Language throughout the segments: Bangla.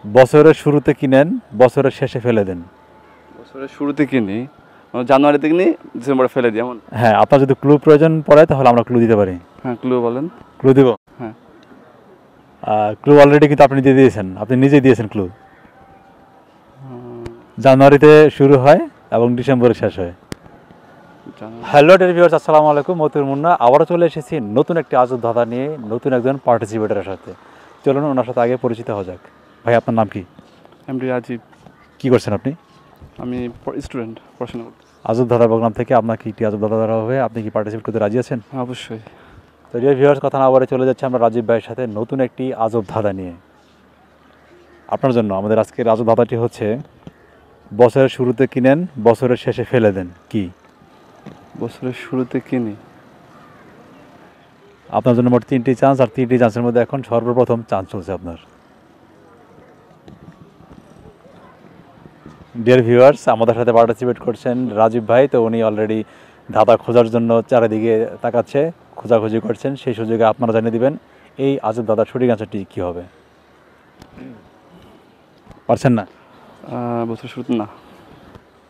বছরের শুরুতে কিনেন, বছরের শেষে ফেলে দেন। বছরের শুরুতে কিনি, জানুয়ারিতে কিনি, ডিসেম্বরে ফেলে দিই এমন। হ্যাঁ, আপনার যদি ক্লু প্রয়োজন পড়ে তাহলে আমরা ক্লু দিতে পারি। হ্যাঁ, ক্লু বলেন। ক্লু দিব? হ্যাঁ। ক্লু অলরেডি কিন্তু আপনি দিয়ে দিয়েছেন, আপনি নিজেই দিয়েছেন ক্লু। জানুয়ারিতে শুরু হয় এবং ডিসেম্বরে শেষ হয়। হ্যালো ডিয়ার ভিউয়ার্স, আসসালামু আলাইকুম। মতিউর মুন্না আবারও চলে এসেছি নতুন একটি আজব ধাঁধা নিয়ে, নতুন একজন পার্টিসিপেটরের সাথে। চলুন ওনার সাথে আগে পরিচিত হওয়া যাক। ভাই, আপনার নাম কি? এমডি রাজীব। কি করছেন আপনি? আমি স্টুডেন্ট, পড়াশোনা করছি। আজব ধাঁধা প্রোগ্রাম থেকে আপনাকে একটি আজব ধাঁধা ধরা হবে, আপনি কি পার্টিসিপেট করতে রাজি আছেন? হ্যাঁ, অবশ্যই। তো ডিয়ার ভিউয়ার্স, কথা না বলে চলে যাচ্ছে আমরা রাজীব ভাইয়ের সাথে নতুন একটি আজব ধাঁধা নিয়ে। আপনার জন্য আমাদের আজকের আজব ধাঁধাটি হচ্ছে, বছরের শুরুতে কিনেন, বছরের শেষে ফেলে দেন। কি? বছরের শুরুতে কিনি। আপনার জন্য মোট 3টি চান্স, আর 3টি চান্সের মধ্যে এখন সর্বপ্রথম চান্স চলছে আপনার। ডিয়ার ভিউয়ার্স, আমাদের সাথে পার্টিসিপেট করছেন রাজীব ভাই। তো উনি অলরেডি ধাঁধা খোঁজার জন্য চারিদিকে তাকাচ্ছে, খোঁজাখুঁজি করছেন। সেই সুযোগে আপনারা জানিয়ে দিবেন এই আজব ধাঁধার সঠিক অ্যান্সারটি কী হবে। পারছেন না? বছরের শুরুতে না।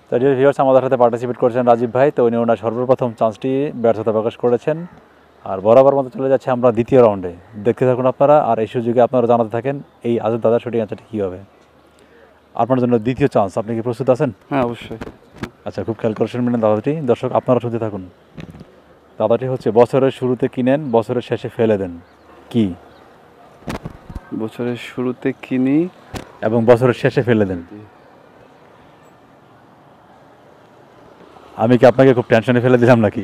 তো ডিয়ার ভিউয়ার্স, আমাদের সাথে পার্টিসিপেট করছেন রাজীব ভাই। তো উনি ওনার সর্বপ্রথম চান্সটি ব্যর্থতা প্রকাশ করেছেন। আর বরাবর মতো চলে যাচ্ছে আমরা দ্বিতীয় রাউন্ডে। দেখতে থাকুন আপনারা, আর এই সুযোগে আপনারা জানাতে থাকেন এই আজব ধাঁধার সঠিক অ্যান্সারটি কী হবে। আপনার জন্য দ্বিতীয় চান্স, আপনি কি প্রস্তুত আছেন? হ্যাঁ, অবশ্যই। আচ্ছা, খুব খেয়াল করে শুনবেন দাদাটি। দর্শক, আপনারা শুনতে থাকুন। দাদাটি হচ্ছে, বছরের শুরুতে কিনেন, বছরের শেষে ফেলে দেন। কি? বছরের শুরুতে কিনি এবং বছরের শেষে ফেলে দেন। আমি কি আপনাকে খুব টেনশনে ফেলে দিলাম নাকি?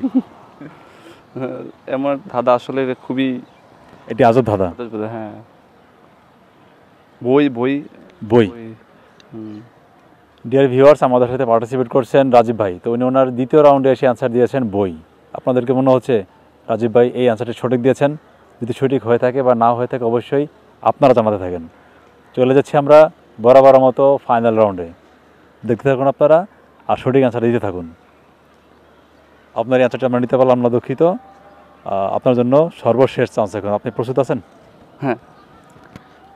আমার ধাঁধা আসলে খুবই এটি আজব ধাঁধা। হ্যাঁ। বই বই বই। ডিয়ার ভিউয়ার্স, আমাদের সাথে পার্টিসিপেট করছেন রাজীব ভাই। তো উনি ওনার দ্বিতীয় রাউন্ডে এসে অ্যান্সার দিয়েছেন বই। আপনাদেরকে মনে হচ্ছে রাজীব ভাই এই অ্যান্সারটি সঠিক দিয়েছেন? যদি সঠিক হয়ে থাকে বা না হয়ে থাকে অবশ্যই আপনারা জানাতে থাকেন। চলে যাচ্ছি আমরা বরাবর মতো ফাইনাল রাউন্ডে। দেখতে থাকুন আপনারা, আর সঠিক অ্যান্সার দিতে থাকুন। আপনার এই অ্যান্সারটি আমরা নিতে পারলাম না, দুঃখিত। আপনার জন্য সর্বশেষ চান্স এখন। আপনি প্রস্তুত আছেন? হ্যাঁ।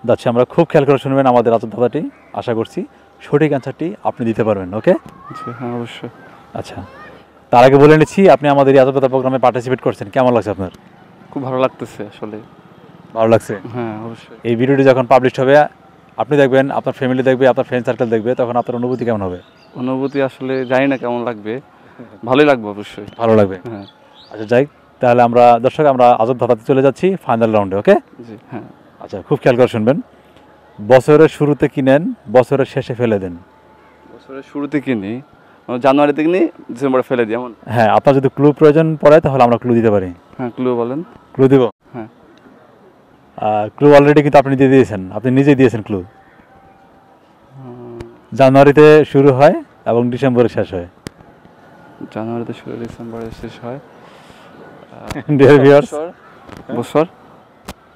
যাচ্ছি আমরা, খুব খেয়াল করে শুনবেন আমাদের আজব ধাঁধাটি। আশা করছি সঠিক অ্যান্সারটি আপনি দিতে পারবেন। ওকে? হ্যাঁ, অবশ্যই। আচ্ছা, তার আগে বলে নিচ্ছি, আপনি আমাদের এই আজব ধাঁধা প্রোগ্রামে পার্টিসিপেট করছেন, কেমন লাগছে আপনার? খুব ভালো লাগতেছে আসলে। ভালো লাগছে? হ্যাঁ, অবশ্যই। এই ভিডিওটি যখন পাবলিশ হবে, আপনি দেখবেন, আপনার ফ্যামিলি দেখবে, আপনার ফ্রেন্ড সার্কেল দেখবে, তখন আপনার অনুভূতি কেমন হবে? অনুভূতি আসলে জানি না কেমন লাগবে। ভালোই লাগবে অবশ্যই। ভালো লাগবে? হ্যাঁ। আচ্ছা, যাই তাহলে আমরা দর্শক, আমরা আজব ধাঁধাতে চলে যাচ্ছি ফাইনাল রাউন্ডে। ওকে? জি, হ্যাঁ। আচ্ছা, খুব খেয়াল করে শুনবেন। বছরের শুরুতে কিনেন, বছরের শেষে ফেলে দেন। বছরের শুরুতে কিনি, জানুয়ারিতে কিনি, ডিসেম্বরে ফেলে দিই এমন। হ্যাঁ, আপনার যদি ক্লু প্রয়োজন পড়ে তাহলে আমরা ক্লু দিতে পারি। হ্যাঁ, ক্লু বলেন। ক্লু দিব? হ্যাঁ। ক্লু অলরেডি কিন্তু আপনি দিয়ে দিয়েছেন, আপনি নিজেই দিয়েছেন ক্লু। জানুয়ারিতে শুরু হয় এবং ডিসেম্বরে শেষ হয়। জানুয়ারিতে শুরু, ডিসেম্বরে শেষ হয়। ডিয়ার ভিউয়ার্স, বছর।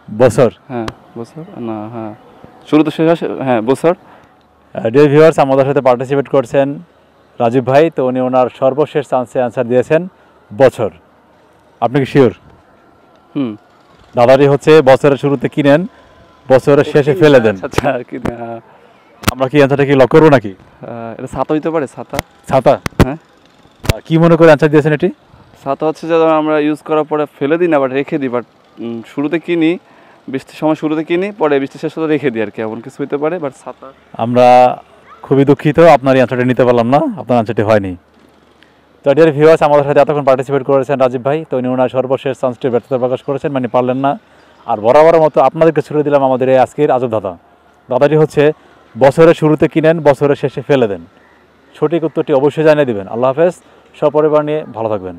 বছর? হ্যাঁ, বছর না। হ্যাঁ, শুরুতে শেষ হয়। হ্যাঁ, বছর। ডিয়ার ভিউয়ার্স, আমাদের সাথে পার্টিসিপেট করছেন রাজীব ভাই। তো উনি ওনার সর্বশেষ চান্সে অ্যান্সার দিয়েছেন বছর। আপনি কি শিওর? দাদাটি হচ্ছে, বছরের শুরুতে কিনেন, বছরের শেষে ফেলে দেন। আচ্ছা, আমরা কি অ্যান্সারটা কি লক করবো নাকি? এটা ছাতা হইতে পারে। ছাতা। ছাতা? হ্যাঁ। কি মনে করে অ্যান্সার দিয়েছেন এটি? ছাতা হচ্ছে যে আমরা ইউজ করার পরে ফেলে দিই না, বাট রেখে দিই। বাট শুরুতে কিনি, বৃষ্টির সময় শুরুতে কিনি, পরে বৃষ্টি শেষ হতে রেখে দিই আর কি, এমন কিছু হইতে পারে। বাট ছাতা। আমরা খুবই দুঃখিত, আপনার এই অ্যান্সারটি নিতে পারলাম না, আপনার অ্যান্সারটি হয়নি। তো ডিয়ার ভিউয়ার্স, আমাদের সাথে এতক্ষণ পার্টিসিপেট করেছেন রাজীব ভাই। তো উনি ওনার সর্বশেষ চান্সটি ব্যর্থতা প্রকাশ করেছেন, মানে পারলেন না। আর বরাবর মতো আপনাদেরকে ছুড়ে দিলাম আমাদের এই আজকের আজব ধাঁধা। দাদাটি হচ্ছে, বছরের শুরুতে কিনেন, বছরের শেষে ফেলে দেন। সঠিক উত্তরটি অবশ্যই জানিয়ে দেবেন। আল্লাহ হাফেজ, সপরিবার নিয়ে ভালো থাকবেন।